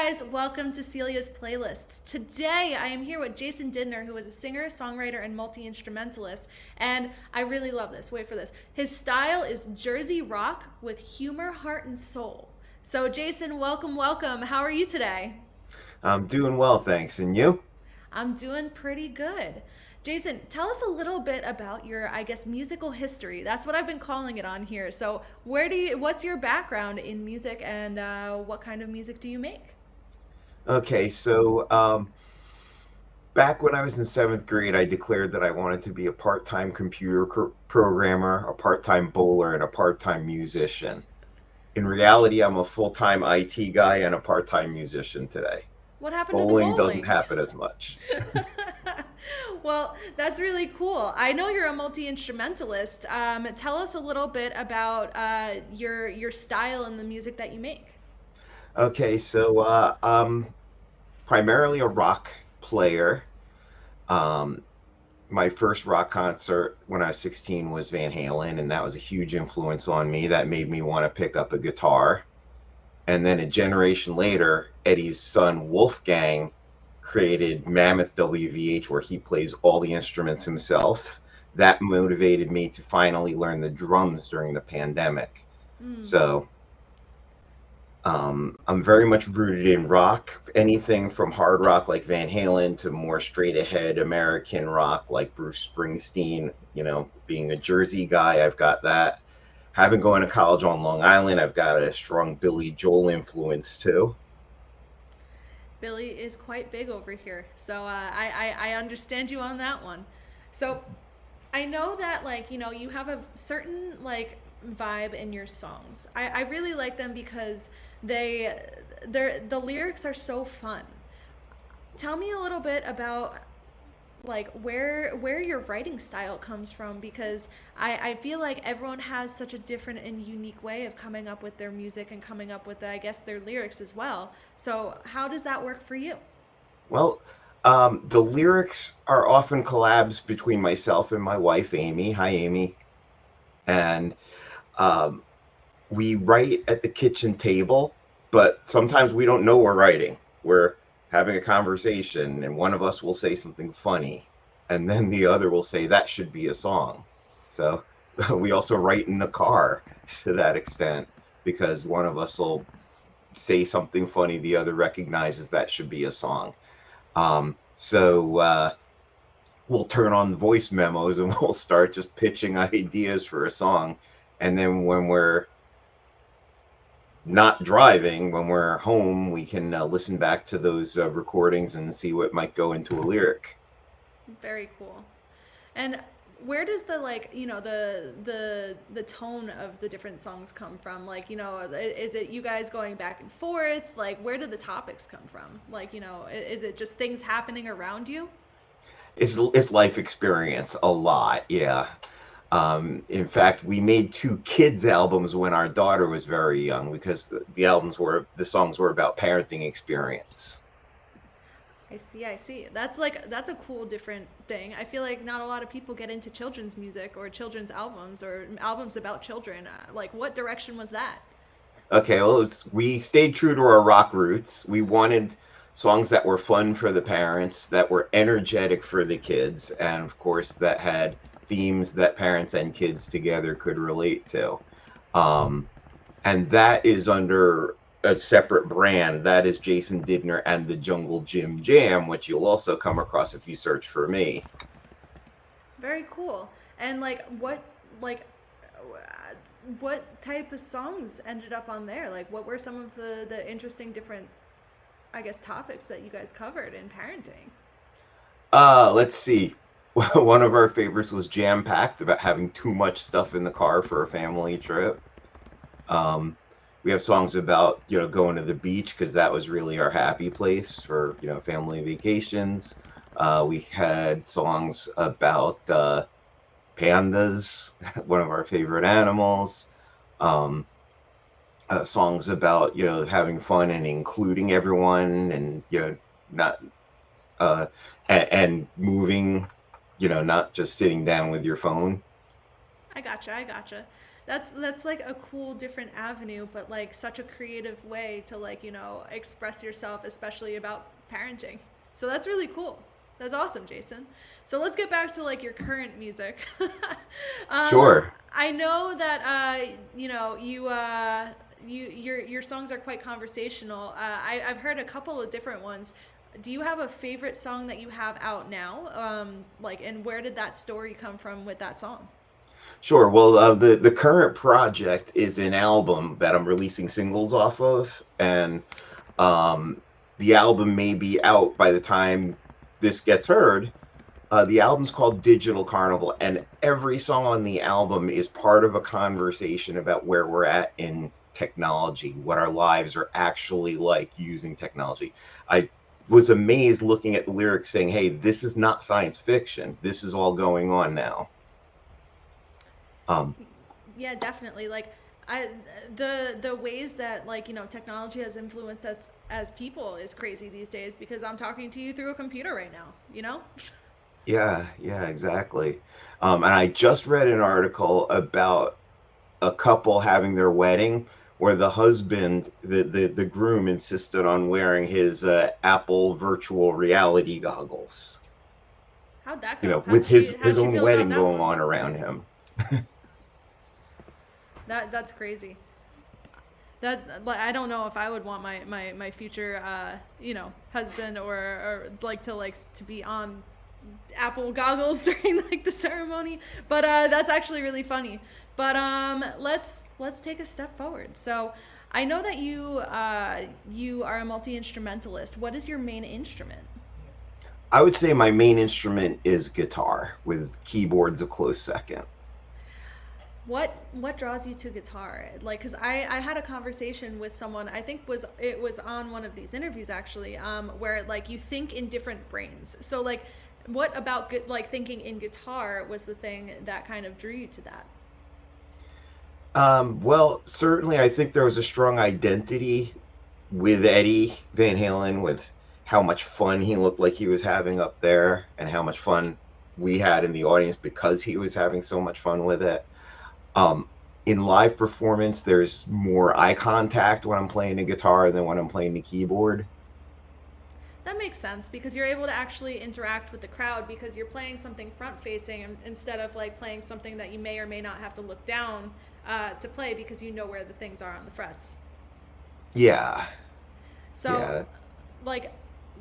guys, welcome to Celia's Playlists. Today I am here with Jason Didner, who is a singer, songwriter, and multi-instrumentalist, and I really love this. Wait for this. His style is Jersey rock with humor, heart, and soul. So Jason, welcome. How are you today? I'm doing well, thanks. And you? I'm doing pretty good. Jason, tell us a little bit about your, I guess, musical history. That's what I've been calling it on here. So, what's your background in music and what kind of music do you make? Okay, back when I was in seventh grade, I declared that I wanted to be a part-time programmer, a part-time bowler, and a part-time musician. In reality, I'm a full-time IT guy and a part-time musician today. What happened to the Bowling doesn't bowling? happen as much. Well, that's really cool. I know you're a multi instrumentalist. Tell us a little bit about your style and the music that you make. Okay, I'm primarily a rock player. Um, my first rock concert when I was 16 was Van Halen, and that was a huge influence on me. That made me want to pick up a guitar. And then a generation later, Eddie's son Wolfgang created Mammoth WVH, where he plays all the instruments himself. That motivated me to finally learn the drums during the pandemic. Mm. So I'm very much rooted in rock, anything from hard rock like Van Halen to more straight ahead American rock like Bruce Springsteen. Being a Jersey guy, I've got that. Having going to college on Long Island, I've got a strong Billy Joel influence too. Billy is quite big over here, so I understand you on that one. So I know that you have a certain vibe in your songs. I really like them because the lyrics are so fun. Tell me a little bit about where your writing style comes from, because I feel like everyone has such a different and unique way of coming up with their music and coming up with I guess their lyrics as well. So how does that work for you? Well, the lyrics are often collabs between myself and my wife, Amy. Hi, Amy. And um, we write at the kitchen table, but sometimes we don't know we're writing. We're having a conversation, and one of us will say something funny, and then the other will say, that should be a song. So we also write in the car to that extent because one of us will say something funny, the other recognizes that should be a song. We'll turn on the voice memos and we'll start just pitching ideas for a song. And then when we're not driving, when we're home, we can listen back to those recordings and see what might go into a lyric. Very cool. And where does the the tone of the different songs come from? Is it you guys going back and forth? Where do the topics come from? Is it just things happening around you? It's life experience a lot, yeah. In fact, we made two kids albums when our daughter was very young because the songs were about parenting experience. I see. That's a cool different thing. I feel like not a lot of people get into children's music or children's albums or albums about children. What direction was that? Okay, well, we stayed true to our rock roots. We wanted songs that were fun for the parents, that were energetic for the kids, and of course, that had themes that parents and kids together could relate to. Um, and that is under a separate brand. That is Jason Didner and the Jungle Jim Jam, which you'll also come across if you search for me. Very cool. And like what type of songs ended up on there? What were some of the interesting different I guess topics that you guys covered in parenting? Let's see. One of our favorites was Jam Packed, about having too much stuff in the car for a family trip. Um, we have songs about going to the beach because that was really our happy place for family vacations. We had songs about pandas, one of our favorite animals. Um, Songs about having fun and including everyone, and not uh, and moving, not just sitting down with your phone. I gotcha. That's like a cool different avenue, but like such a creative way to like, express yourself, especially about parenting. So that's really cool. That's awesome, Jason. So let's get back to like your current music. um, Sure. I know that your songs are quite conversational. I've heard a couple of different ones. Do you have a favorite song that you have out now? And where did that story come from with that song? Sure. Well, the current project is an album that I'm releasing singles off of, and um, the album may be out by the time this gets heard. The album's called Digital Carnival, and every song on the album is part of a conversation about where we're at in technology, what our lives are actually like using technology. I was amazed looking at the lyrics saying, hey, this is not science fiction. This is all going on now. Um, Yeah, definitely. Like I the ways that like, technology has influenced us as people is crazy these days because I'm talking to you through a computer right now, you know? yeah, yeah, exactly. And I just read an article about a couple having their wedding where the husband, the groom, insisted on wearing his Apple virtual reality goggles, How'd that go? with How'd his she own feel about wedding that going one? on around him. That's crazy. That like I don't know if I would want my future husband or like to be on Apple goggles during like the ceremony. But that's actually really funny. But let's take a step forward. So I know that you are a multi instrumentalist. What is your main instrument? I would say my main instrument is guitar, with keyboards a close second. What draws you to guitar? Like, cause I had a conversation with someone. I think it was on one of these interviews actually, where like you think in different brains. So like, what about like thinking in guitar was the thing that kind of drew you to that? Well, certainly, I think there was a strong identity with Eddie Van Halen, with how much fun he looked like he was having up there, and how much fun we had in the audience because he was having so much fun with it. Um, in live performance, there's more eye contact when I'm playing the guitar than when I'm playing the keyboard. That makes sense because you're able to actually interact with the crowd because you're playing something front facing instead of like playing something that you may or may not have to look down to play because you know where the things are on the frets. Yeah, So, yeah. like,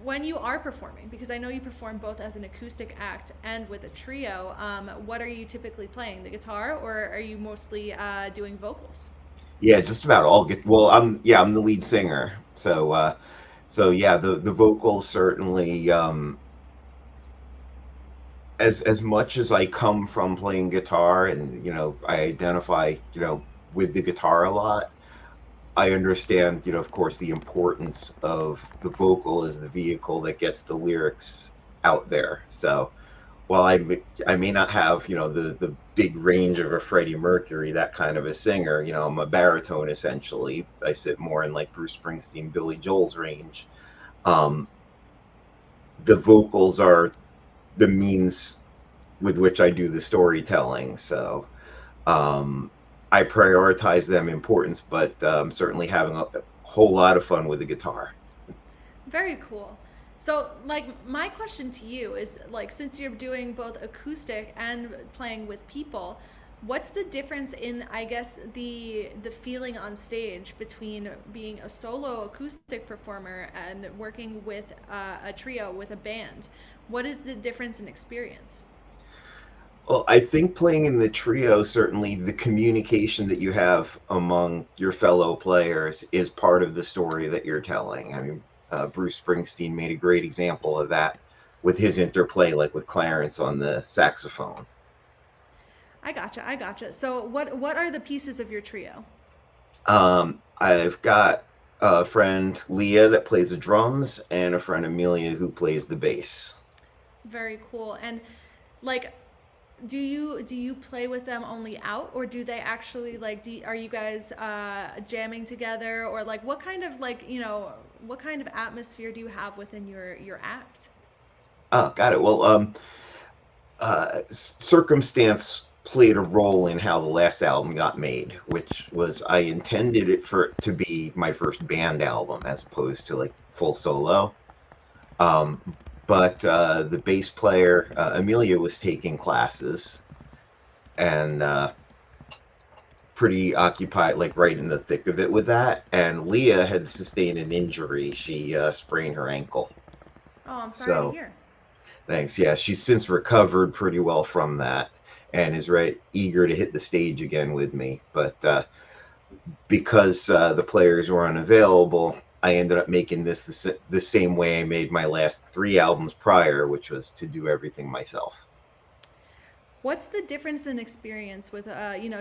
when you are performing, because I know you perform both as an acoustic act and with a trio, what are you typically playing? The guitar, or are you mostly doing vocals? Yeah, just about all get well, I'm the lead singer. So yeah, the vocals certainly, as much as I come from playing guitar, and I identify, with the guitar a lot. I understand, of course, the importance of the vocal as the vehicle that gets the lyrics out there. So while I may not have, the big range of a Freddie Mercury, that kind of a singer, I'm a baritone essentially. I sit more in like Bruce Springsteen, Billy Joel's range. Um, the vocals are the means with which I do the storytelling. So um, I prioritize them importance, but certainly having a whole lot of fun with the guitar. Very cool. So, like, my question to you is like, since you're doing both acoustic and playing with people, what's the difference in, I guess, the feeling on stage between being a solo acoustic performer and working with a trio with a band? What is the difference in experience? Well, I think playing in the trio, certainly the communication that you have among your fellow players is part of the story that you're telling. I mean, Bruce Springsteen made a great example of that with his interplay, like with Clarence on the saxophone. I gotcha. I gotcha. So, what are the pieces of your trio? I've got a friend, Leah, that plays the drums, and a friend, Amelia, who plays the bass. Very cool. And like, do you play with them only out, or do they actually like? Are you guys jamming together, or like what kind of like what kind of atmosphere do you have within your act? Oh, got it. Well, circumstance played a role in how the last album got made, which was I intended it for it to be my first band album as opposed to like full solo. Um, but the bass player Amelia was taking classes and pretty occupied, like right in the thick of it with that. And Leah had sustained an injury; she sprained her ankle. Oh, I'm sorry to So hear. thanks. Yeah, she's since recovered pretty well from that and is right eager to hit the stage again with me. But because the players were unavailable, I ended up making this the same way I made my last three albums prior, which was to do everything myself. What's the difference in experience with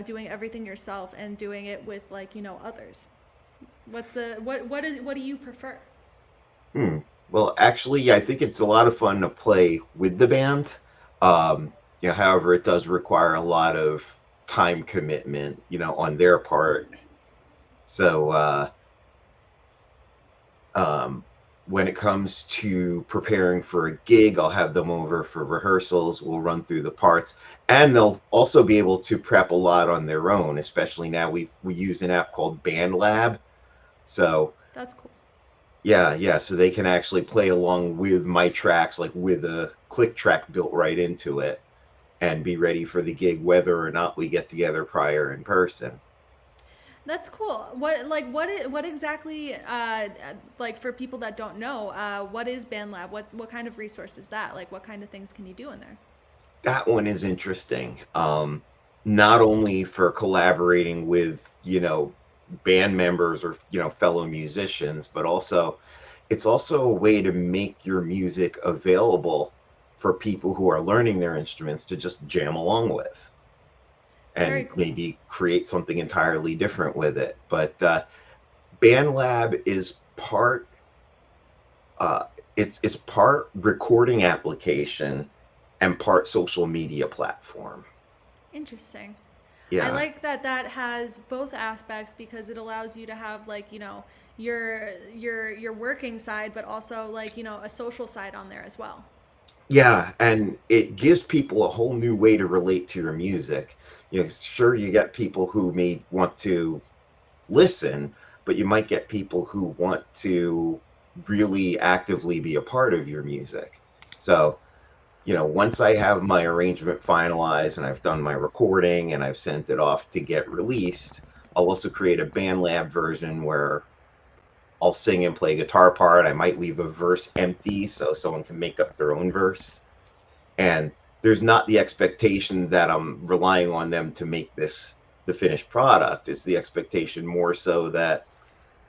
doing everything yourself and doing it with like, others? What do you prefer? Hmm. Well, actually, yeah, I think it's a lot of fun to play with the band. However, it does require a lot of time commitment, on their part. So, um, when it comes to preparing for a gig, I'll have them over for rehearsals. We'll run through the parts, and they'll also be able to prep a lot on their own. Especially now, we use an app called BandLab. So That's cool. yeah, yeah. So they can actually play along with my tracks, like with a click track built right into it, and be ready for the gig, whether or not we get together prior in person. That's cool. What exactly like for people that don't know, what is BandLab? What kind of resource is that? Like what kind of things can you do in there? That one is interesting. Not only for collaborating with, band members or, fellow musicians, but also it's also a way to make your music available for people who are learning their instruments to just jam along with Very and cool. maybe create something entirely different with it. But BandLab is uh, it's part recording application and part social media platform. Interesting. I Yeah. like that that has both aspects because it allows you to have like, your working side but also like, a social side on there as well. Yeah, and it gives people a whole new way to relate to your music. Sure, you get people who may want to listen, but you might get people who want to really actively be a part of your music. So, once I have my arrangement finalized and I've done my recording and I've sent it off to get released, I'll also create a BandLab version where I'll sing and play guitar part. I might leave a verse empty so someone can make up their own verse. And there's not the expectation that I'm relying on them to make this the finished product. It's the expectation more so that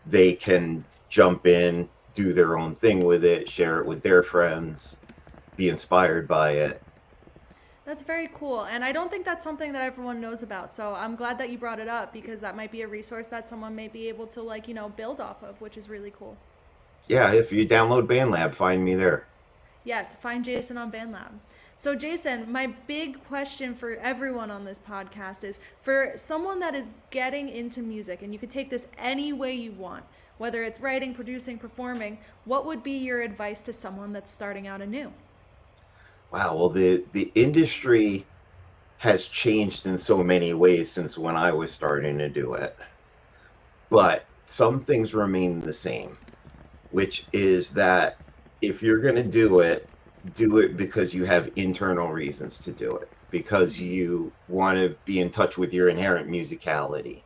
they can jump in, do their own thing with it, share it with their friends, be inspired by it. That's very cool. And I don't think that's something that everyone knows about. So I'm glad that you brought it up because that might be a resource that someone may be able to like, build off of, which is really cool. Yeah, if you download BandLab, find me there. Yes, find Jason on BandLab. So, Jason, my big question for everyone on this podcast is for someone that is getting into music, and you could take this any way you want, whether it's writing, producing, performing, what would be your advice to someone that's starting out anew? Wow, well, the industry has changed in so many ways since when I was starting to do it, but some things remain the same, which is that if you're going to do it because you have internal reasons to do it, because you want to be in touch with your inherent musicality.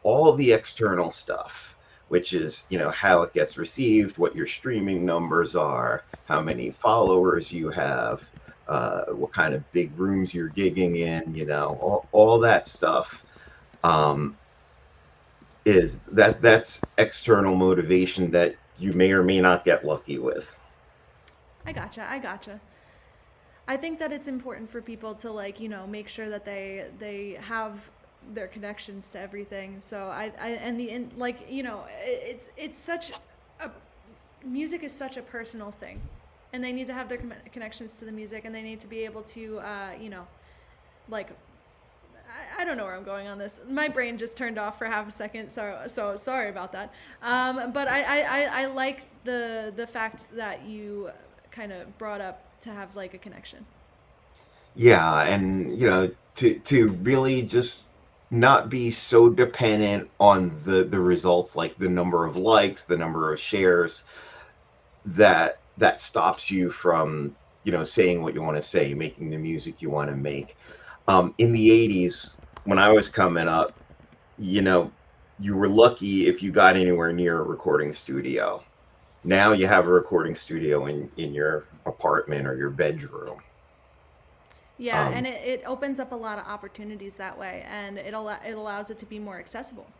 All the external stuff, which is, how it gets received, what your streaming numbers are, how many followers you have, what kind of big rooms you're gigging in, all that stuff. Um, is that's external motivation that you may or may not get lucky with. I gotcha. I gotcha. I think that it's important for people to like, make sure that they have their connections to everything. So I and the in, like, it's such a music is such a personal thing, and they need to have their connections to the music, and they need to be able to, like I don't know where I'm going on this. My brain just turned off for half a second, so sorry about that. But I like the fact that you kind of brought up to have like a connection. Yeah, and to really just not be so dependent on the results, like the number of likes, the number of shares, that stops you from saying what you want to say, making the music you want to make. In the 80s, when I was coming up, you know, you were lucky if you got anywhere near a recording studio. Now you have a recording studio in your apartment or your bedroom. Yeah, and Um, it opens up a lot of opportunities that way, and it allows it to be more accessible.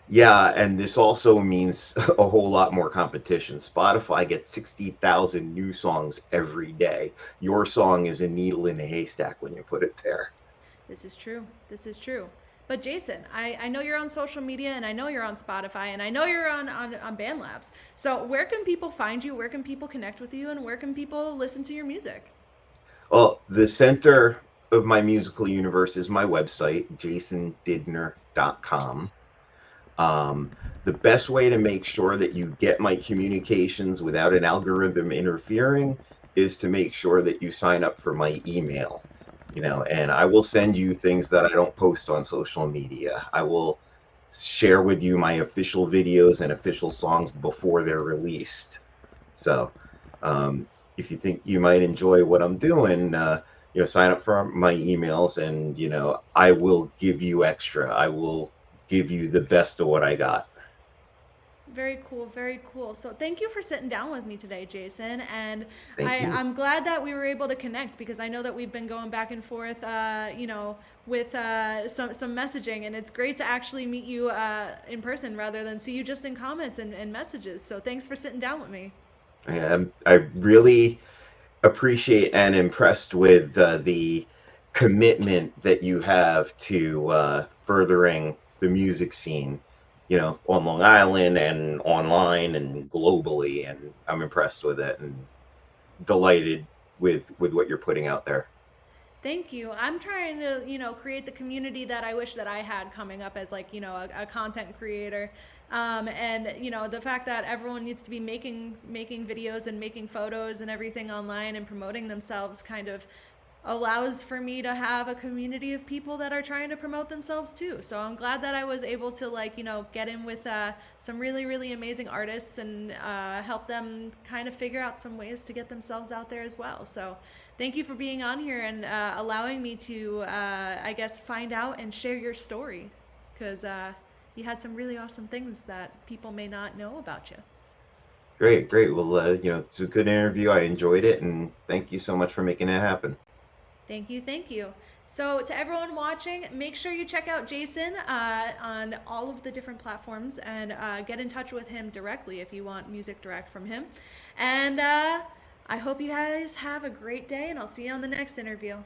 yeah, and this also means a whole lot more competition. Spotify gets 60,000 new songs every day. Your song is a needle in a haystack when you put it there. This is true. This is true. But Jason, I know you're on social media, and I know you're on Spotify, and I know you're on BandLabs. So where can people find you? Where can people connect with you? And where can people listen to your music? Well, the center of my musical universe is my website, jasondidner.com. Um, the best way to make sure that you get my communications without an algorithm interfering is to make sure that you sign up for my email. And I will send you things that I don't post on social media. I will share with you my official videos and official songs before they're released. So, if you think you might enjoy what I'm doing, sign up for my emails, and I will give you extra. I will give you the best of what I got. Very cool, very cool. So thank you for sitting down with me today, Jason. And Thank you. I'm glad that we were able to connect because I know that we've been going back and forth, with some messaging, and it's great to actually meet you in person rather than see you just in comments and messages. So thanks for sitting down with me. I really appreciate and impressed with the commitment that you have to furthering the music scene, on Long Island and online and globally. And I'm impressed with it and delighted with what you're putting out there. Thank you. I'm trying to, create the community that I wish that I had coming up as like, a content creator. And the fact that everyone needs to be making videos and making photos and everything online and promoting themselves kind of allows for me to have a community of people that are trying to promote themselves too. So I'm glad that I was able to like, get in with some really, really amazing artists and help them kind of figure out some ways to get themselves out there as well. So thank you for being on here and allowing me to, I guess, find out and share your story because you had some really awesome things that people may not know about you. Great, great. Well, it's a good interview. I enjoyed it, and thank you so much for making it happen. Thank you, thank you. So, to everyone watching, make sure you check out Jason on all of the different platforms and get in touch with him directly if you want music direct from him. And I hope you guys have a great day, and I'll see you on the next interview.